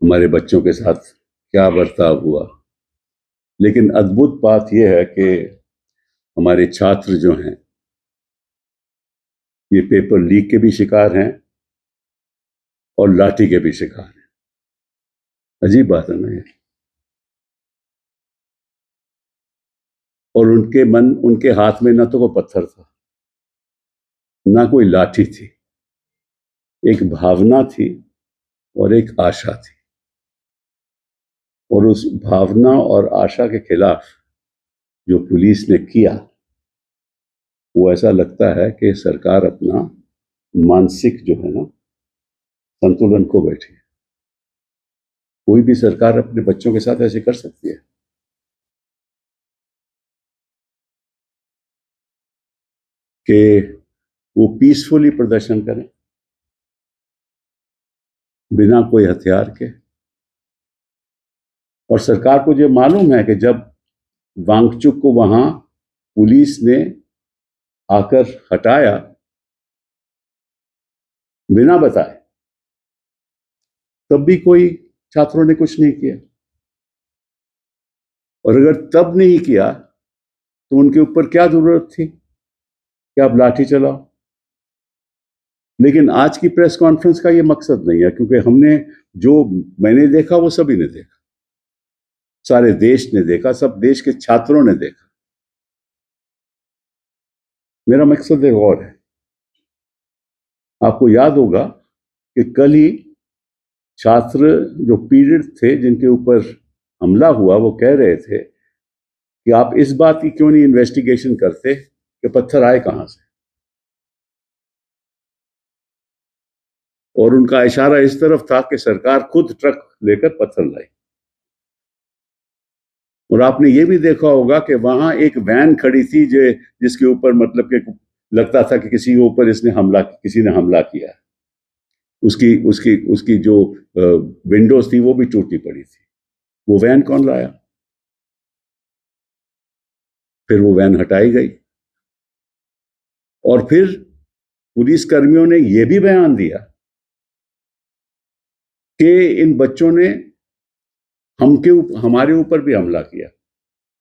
हमारे बच्चों के साथ क्या बर्ताव हुआ। लेकिन अद्भुत बात यह है कि हमारे छात्र जो हैं ये पेपर लीक के भी शिकार हैं और लाठी के भी शिकार हैं। अजीब बात है ना ये। और उनके हाथ में ना तो कोई पत्थर था, ना कोई लाठी थी। एक भावना थी और एक आशा थी, और उस भावना और आशा के खिलाफ जो पुलिस ने किया वो ऐसा लगता है कि सरकार अपना मानसिक जो है ना संतुलन खो बैठी है। कोई भी सरकार अपने बच्चों के साथ ऐसे कर सकती है? कि वो पीसफुली प्रदर्शन करें बिना कोई हथियार के। और सरकार को जो मालूम है कि जब वांगचुक को वहां पुलिस ने आकर हटाया बिना बताए, तब भी कोई छात्रों ने कुछ नहीं किया। और अगर तब नहीं किया तो उनके ऊपर क्या जरूरत थी कि आप लाठी चलाओ। लेकिन आज की प्रेस कॉन्फ्रेंस का ये मकसद नहीं है, क्योंकि मैंने देखा वो सभी ने देखा, सारे देश ने देखा, सब देश के छात्रों ने देखा। मेरा मकसद एक और है। आपको याद होगा कि कल ही छात्र जो पीड़ित थे, जिनके ऊपर हमला हुआ, वो कह रहे थे कि आप इस बात की क्यों नहीं इन्वेस्टिगेशन करते कि पत्थर आए कहां से। और उनका इशारा इस तरफ था कि सरकार खुद ट्रक लेकर पत्थर लाई। और आपने ये भी देखा होगा कि वहां एक वैन खड़ी थी जिसके ऊपर मतलब कि लगता था कि किसी ने हमला किया। उसकी उसकी उसकी जो विंडोज थी वो भी टूटी पड़ी थी। वो वैन कौन लाया? फिर वो वैन हटाई गई। और फिर पुलिस कर्मियों ने यह भी बयान दिया कि इन बच्चों ने हमारे ऊपर भी हमला किया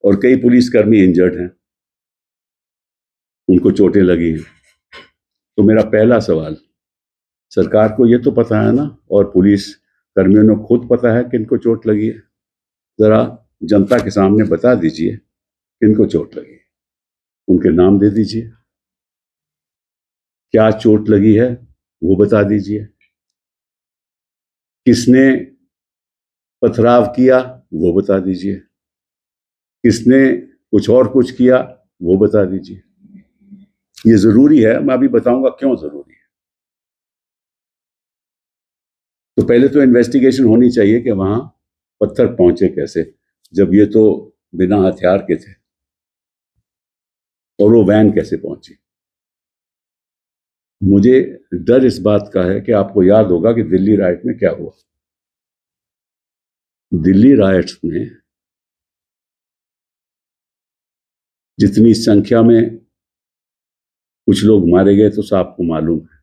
और कई पुलिसकर्मी इंजर्ड हैं, उनको चोटें लगी हैं। तो मेरा पहला सवाल, सरकार को ये तो पता है ना, और पुलिस कर्मियों ने खुद पता है कि इनको चोट लगी है। जरा जनता के सामने बता दीजिए किनको चोट लगी है, उनके नाम दे दीजिए। क्या चोट लगी है वो बता दीजिए। किसने पथराव किया वो बता दीजिए। किसने कुछ किया वो बता दीजिए। ये जरूरी है, मैं अभी बताऊंगा क्यों जरूरी है। तो पहले तो इन्वेस्टिगेशन होनी चाहिए कि वहां पत्थर पहुंचे कैसे, जब ये तो बिना हथियार के थे। और वो वैन कैसे पहुंची। मुझे डर इस बात का है कि आपको याद होगा कि दिल्ली राइट में क्या हुआ। दिल्ली राइट्स में जितनी संख्या में कुछ लोग मारे गए तो आपको मालूम है,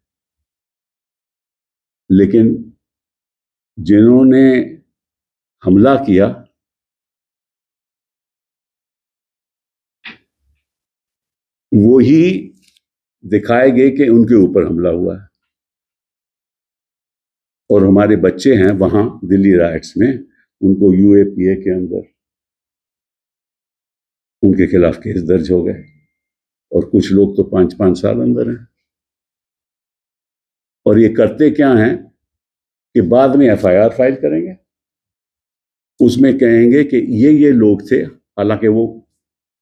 लेकिन जिन्होंने हमला किया वो ही दिखाए गए कि उनके ऊपर हमला हुआ है। और हमारे बच्चे हैं वहां दिल्ली राइट्स में, उनको यूएपीए के अंदर उनके खिलाफ केस दर्ज हो गए, और कुछ लोग तो 5-5 साल अंदर हैं। और ये करते क्या हैं कि बाद में एफआईआर फाइल करेंगे, उसमें कहेंगे कि ये लोग थे, हालांकि वो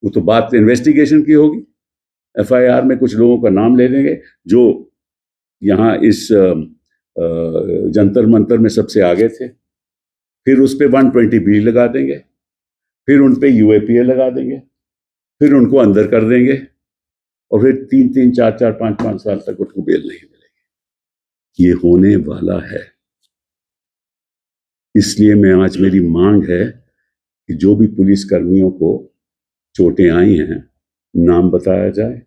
तो बात इन्वेस्टिगेशन की होगी। एफआईआर में कुछ लोगों का नाम ले लेंगे जो यहाँ इस जंतर मंतर में सबसे आगे थे। फिर उस पर 120B लगा देंगे, फिर उन पे यूएपीए लगा देंगे, फिर उनको अंदर कर देंगे, और फिर 3-3, 4-4, 5-5 साल तक उनको बेल नहीं मिलेगी। ये होने वाला है। इसलिए मेरी मांग है कि जो भी पुलिस कर्मियों को चोटें आई हैं, नाम बताया जाए,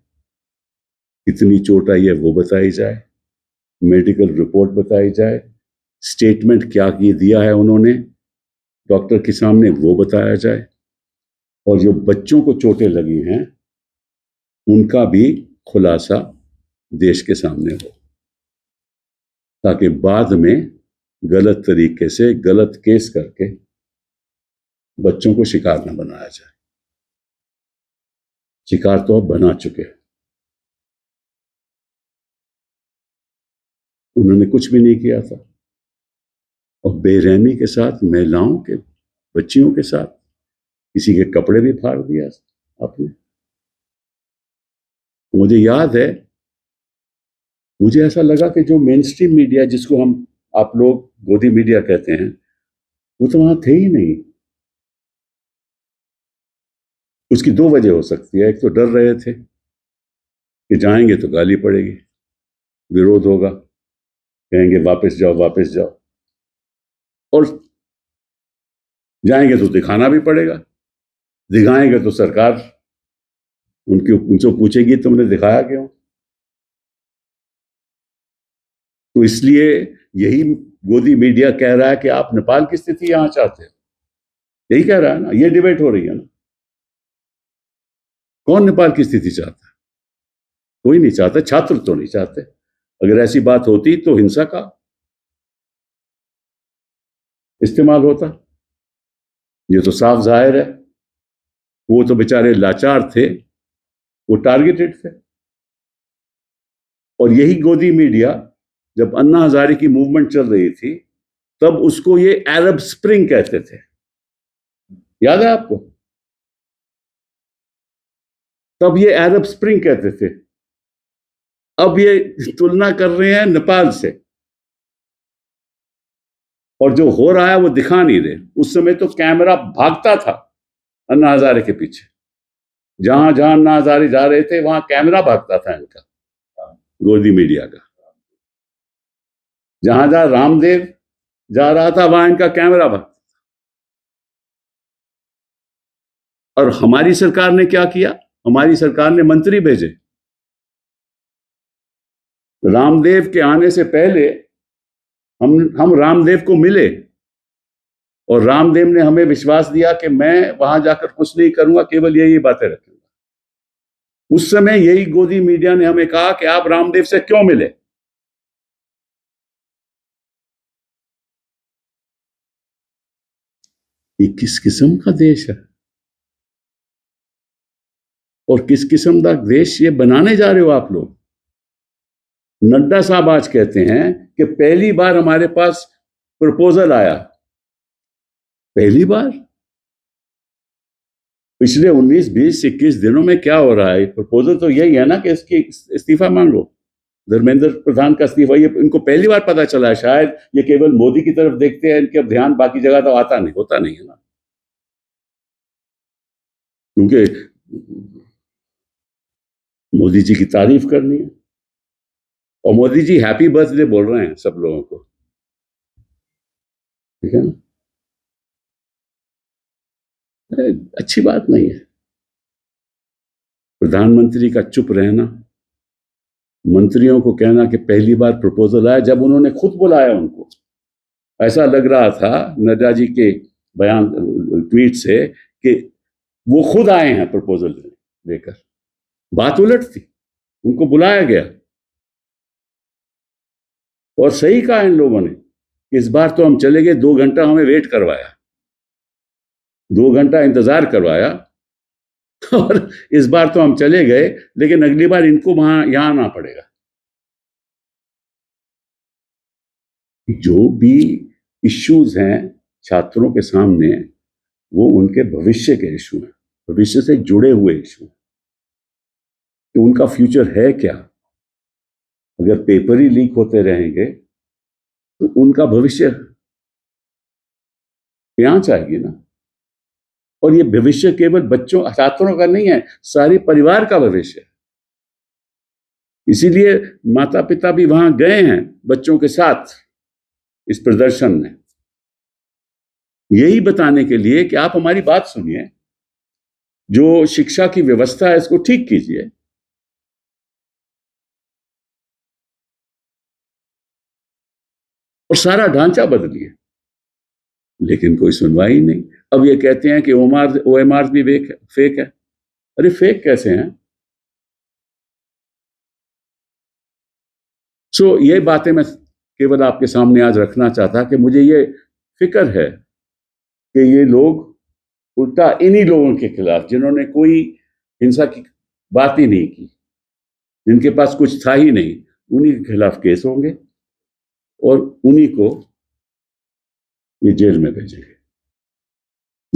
कितनी चोट आई है वो बताई जाए, मेडिकल रिपोर्ट बताई जाए, स्टेटमेंट क्या ये दिया है उन्होंने डॉक्टर के सामने, वो बताया जाए, और जो बच्चों को चोटें लगी हैं उनका भी खुलासा देश के सामने हो, ताकि बाद में गलत तरीके से गलत केस करके बच्चों को शिकार न बनाया जाए। शिकार तो अब बना चुके हैं, उन्होंने कुछ भी नहीं किया था, और बेरहमी के साथ महिलाओं के, बच्चियों के साथ किसी के कपड़े भी फाड़ दिया आपने। मुझे याद है, मुझे ऐसा लगा कि जो मेन स्ट्रीम मीडिया, जिसको हम आप लोग गोदी मीडिया कहते हैं, वो तो वहां थे ही नहीं। उसकी दो वजह हो सकती है, एक तो डर रहे थे कि जाएंगे तो गाली पड़ेगी, विरोध होगा, कहेंगे वापस जाओ वापस जाओ, और जाएंगे तो दिखाना भी पड़ेगा, दिखाएंगे तो सरकार उनसे पूछेगी तुमने दिखाया क्यों। तो इसलिए यही गोदी मीडिया कह रहा है कि आप नेपाल की स्थिति यहां चाहते हो, यही कह रहा है ना, ये डिबेट हो रही है ना। कौन नेपाल की स्थिति चाहता है? कोई नहीं चाहता, छात्र तो नहीं चाहते। अगर ऐसी बात होती तो हिंसा का इस्तेमाल होता, ये तो साफ जाहिर है। वो तो बेचारे लाचार थे, वो टारगेटेड थे। और यही गोदी मीडिया, जब अन्ना हजारे की मूवमेंट चल रही थी, तब उसको ये अरब स्प्रिंग कहते थे, याद है आपको? तब ये अरब स्प्रिंग कहते थे, अब ये तुलना कर रहे हैं नेपाल से, और जो हो रहा है वो दिखा नहीं रहे। उस समय तो कैमरा भागता था अन्ना हजारे के पीछे, जहां जहां अन्ना हजारे जा रहे थे वहां कैमरा भागता था इनका, गोदी मीडिया का। जहां जहां रामदेव जा रहा था वहां इनका कैमरा भागता। और हमारी सरकार ने क्या किया? हमारी सरकार ने मंत्री भेजे। रामदेव के आने से पहले हम रामदेव को मिले, और रामदेव ने हमें विश्वास दिया कि मैं वहां जाकर कुछ नहीं करूंगा, केवल यही बातें रखूंगा। उस समय यही गोदी मीडिया ने हमें कहा कि आप रामदेव से क्यों मिले? ये किस किस्म का देश है, और किस किस्म का देश ये बनाने जा रहे हो आप लोग? नड्डा साहब आज कहते हैं कि पहली बार हमारे पास प्रपोजल आया, पहली बार। पिछले 19, 20, 21 दिनों में क्या हो रहा है? प्रपोजल तो यही है ना कि इसकी इस्तीफा मांगो, धर्मेंद्र प्रधान का इस्तीफा। ये इनको पहली बार पता चला है, शायद ये केवल मोदी की तरफ देखते हैं, इनके अब ध्यान बाकी जगह तो आता नहीं, होता नहीं है ना, क्योंकि मोदी जी की तारीफ करनी है, और मोदी जी हैप्पी बर्थडे बोल रहे हैं सब लोगों को, ठीक है ना? अच्छी बात नहीं है प्रधानमंत्री का चुप रहना, मंत्रियों को कहना कि पहली बार प्रपोजल आया, जब उन्होंने खुद बुलाया उनको। ऐसा लग रहा था नड्डा जी के बयान, ट्वीट से, कि वो खुद आए हैं प्रपोजल लेकर। बात उलट थी, उनको बुलाया गया। और सही कहा इन लोगों ने, इस बार तो हम चले गए, 2 घंटा हमें वेट करवाया, 2 घंटा इंतजार करवाया, और इस बार तो हम चले गए, लेकिन अगली बार इनको यहां आना पड़ेगा। जो भी इश्यूज हैं छात्रों के सामने, वो उनके भविष्य के इशू हैं, भविष्य से जुड़े हुए इशू हैं कि उनका फ्यूचर है क्या। अगर पेपर ही लीक होते रहेंगे तो उनका भविष्य यहां जाएगी ना। और ये भविष्य केवल बच्चों छात्रों का नहीं है, सारे परिवार का भविष्य है। इसीलिए माता पिता भी वहां गए हैं बच्चों के साथ इस प्रदर्शन में, यही बताने के लिए कि आप हमारी बात सुनिए, जो शिक्षा की व्यवस्था है इसको ठीक कीजिए। और सारा ढांचा बदलिए, लेकिन कोई सुनवाई नहीं। अब ये कहते हैं कि OMR भी फेक है। अरे फेक कैसे हैं? सो ये बातें मैं केवल आपके सामने आज रखना चाहता कि मुझे ये फिक्र है कि ये लोग उल्टा इन्हीं लोगों के खिलाफ, जिन्होंने कोई हिंसा की बात ही नहीं की, जिनके पास कुछ था ही नहीं, उन्हीं के खिलाफ केस होंगे और उन्हीं को ये जेल में भेजेंगे।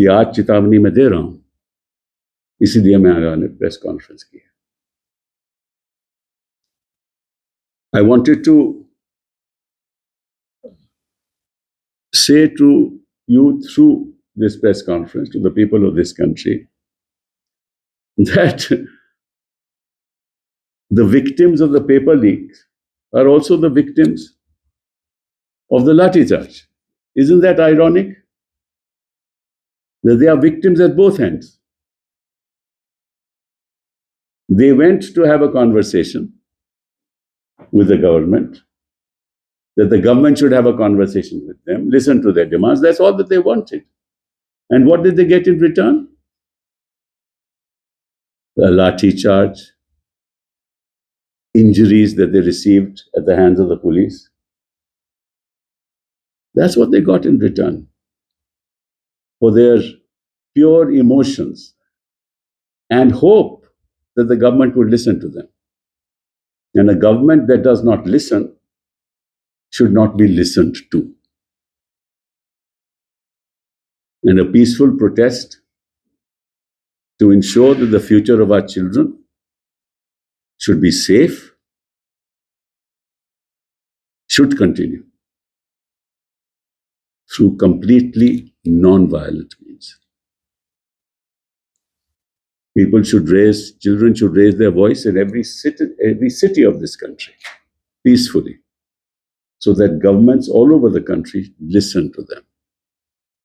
ये आज चेतावनी मैं दे रहा हूं, इसीलिए मैं आज प्रेस कॉन्फ्रेंस की। I wanted to say to you through this press conference, to the people of this country, that the victims of the paper leaks are also the victims of the Lathi charge. Isn't that ironic? That they are victims at both ends. They went to have a conversation with the government, that the government should have a conversation with them, listen to their demands. That's all that they wanted. And what did they get in return? A lathi charge, injuries that they received at the hands of the police. That's what they got in return for their pure emotions and hope that the government would listen to them. And a government that does not listen should not be listened to. And a peaceful protest to ensure that the future of our children should be safe should continue through completely non-violent means. Children should raise their voice in every city of this country peacefully, so that governments all over the country listen to them,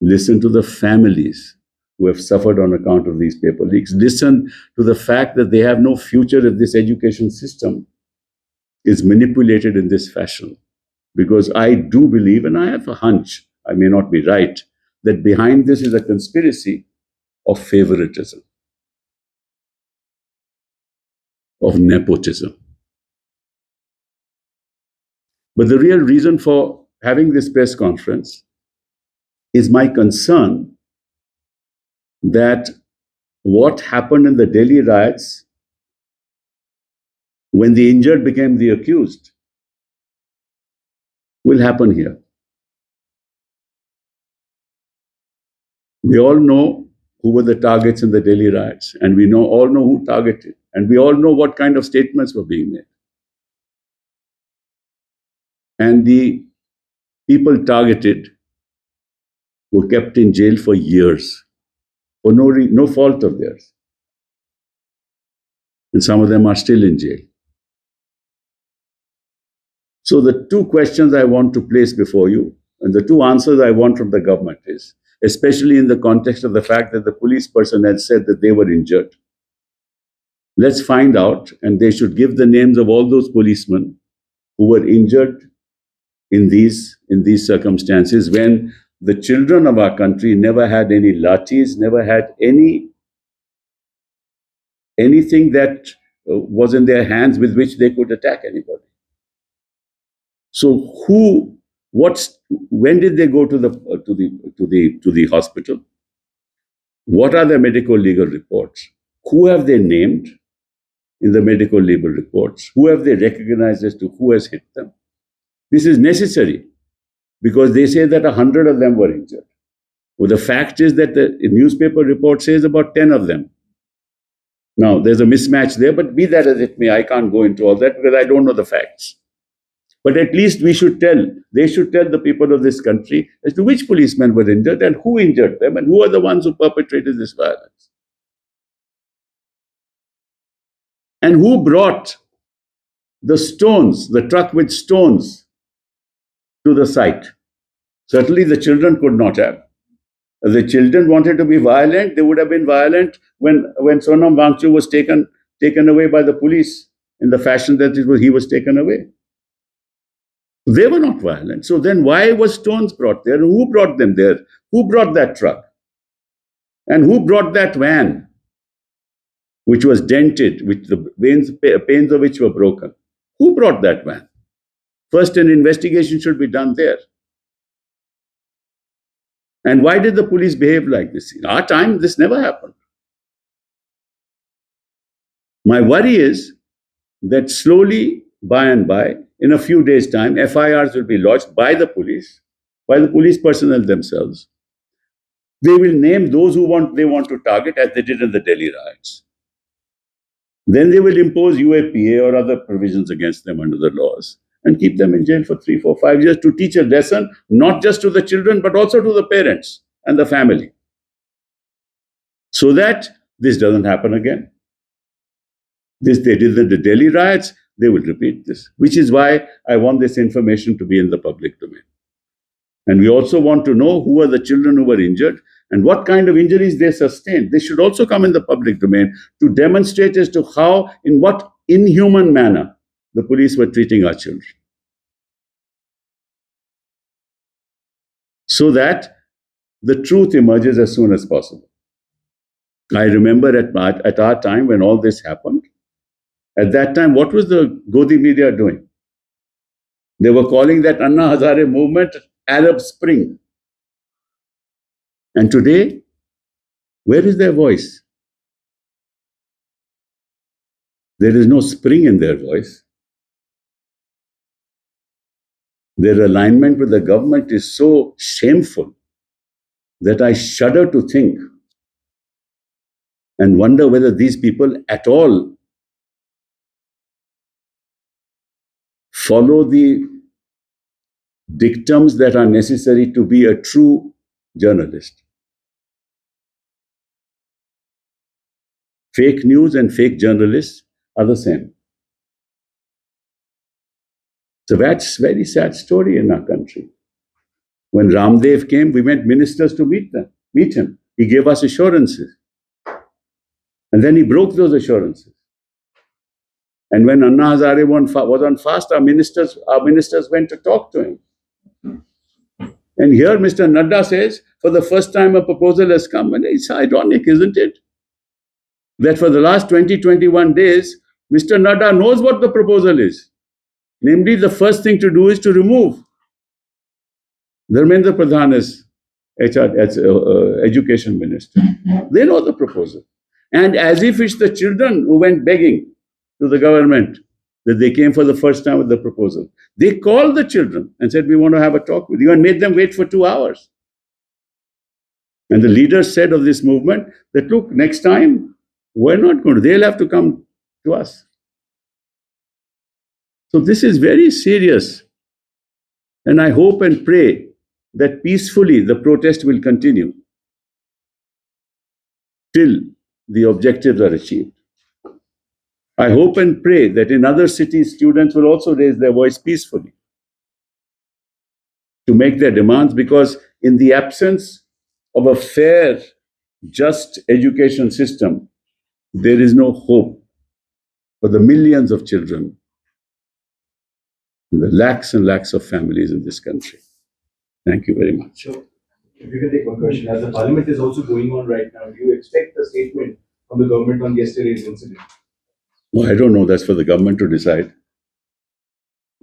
listen to the families who have suffered on account of these paper leaks, listen to the fact that they have no future if this education system is manipulated in this fashion. Because I do believe, and I have a hunch, I may not be right, that behind this is a conspiracy of favoritism, of nepotism. But the real reason for having this press conference is my concern that what happened in the Delhi riots, when the injured became the accused, will happen here. We all know who were the targets in the Delhi riots, and we all know who targeted, and we all know what kind of statements were being made. And the people targeted were kept in jail for years for no fault of theirs. And some of them are still in jail. So the two questions I want to place before you, and the two answers I want from the government is, especially in the context of the fact that the police personnel said that they were injured. Let's find out, and they should give the names of all those policemen who were injured in these circumstances, when the children of our country never had any lathis, never had anything that was in their hands with which they could attack anybody. So when did they go to the hospital? What are their medical legal reports? Who have they named in the medical legal reports? Who have they recognized as to who has hit them? This is necessary because they say that 100 of them were injured. Well, the fact is that the newspaper report says about 10 of them. Now, there's a mismatch there, but be that as it may, I can't go into all that because I don't know the facts. But at least they should tell the people of this country as to which policemen were injured and who injured them and who are the ones who perpetrated this violence. And who brought the truck with stones to the site. Certainly the children could not have. If the children wanted to be violent, they would have been violent when Sonam Wangchu was taken away by the police in the fashion that he was taken away. They were not violent. So then why was stones brought there? Who brought them there? Who brought that truck? And who brought that van, which was dented, which the panes of which were broken? Who brought that van? First, an investigation should be done there. And why did the police behave like this? In our time, this never happened. My worry is that slowly, by and by, in a few days' time, FIRs will be lodged by the police personnel themselves. They will name those they want to target, as they did in the Delhi riots. Then they will impose UAPA or other provisions against them under the laws and keep them in jail for 3, 4, 5 years to teach a lesson, not just to the children, but also to the parents and the family. So that this doesn't happen again. They did the Delhi riots, they will repeat this, which is why I want this information to be in the public domain. And we also want to know who are the children who were injured and what kind of injuries they sustained. They should also come in the public domain to demonstrate as to how, in what inhuman manner, the police were treating our children. So that the truth emerges as soon as possible. I remember at our time when all this happened, at that time, what was the Godi media doing? They were calling that Anna Hazare movement Arab Spring. And today, where is their voice? There is no spring in their voice. Their alignment with the government is so shameful that I shudder to think and wonder whether these people at all follow the dictums that are necessary to be a true journalist. Fake news and fake journalists are the same. It's a very sad story in our country. When Ramdev came, we went ministers to meet him. He gave us assurances. And then he broke those assurances. And when Anna Hazare was on fast, our ministers went to talk to him. And here Mr. Nadda says, for the first time a proposal has come. And it's ironic, isn't it? That for the last 21 days, Mr. Nadda knows what the proposal is. Namely, the first thing to do is to remove Dharmendra Pradhan as education minister. They know the proposal. And as if it's the children who went begging to the government that they came for the first time with the proposal. They called the children and said, we want to have a talk with you, and made them wait for 2 hours. And the leaders said of this movement that, look, next time, we're not going to, they'll have to come to us. So this is very serious. And I hope and pray that peacefully the protest will continue till the objectives are achieved. I hope and pray that in other cities, students will also raise their voice peacefully to make their demands, because in the absence of a fair, just education system, there is no hope for the millions of children, the lakhs and lakhs of families in this country. Thank you very much. So, if you can take one question. As the parliament is also going on right now, do you expect a statement from the government on yesterday's incident? Well, I don't know. That's for the government to decide.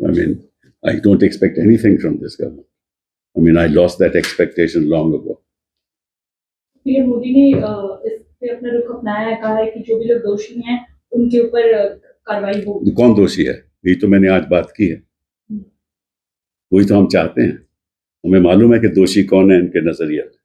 I mean, I don't expect anything from this government. I mean, I lost that expectation long ago. PM Modi ने इस पे अपना रुख अपनाया है, कहा है कि जो भी लोग दोषी हैं उनके ऊपर कार्रवाई होगी। कौन दोषी है? ये तो मैंने आज बात की है। वही तो हम चाहते हैं। हमें मालूम है कि दोषी कौन है इनके नजरिए में।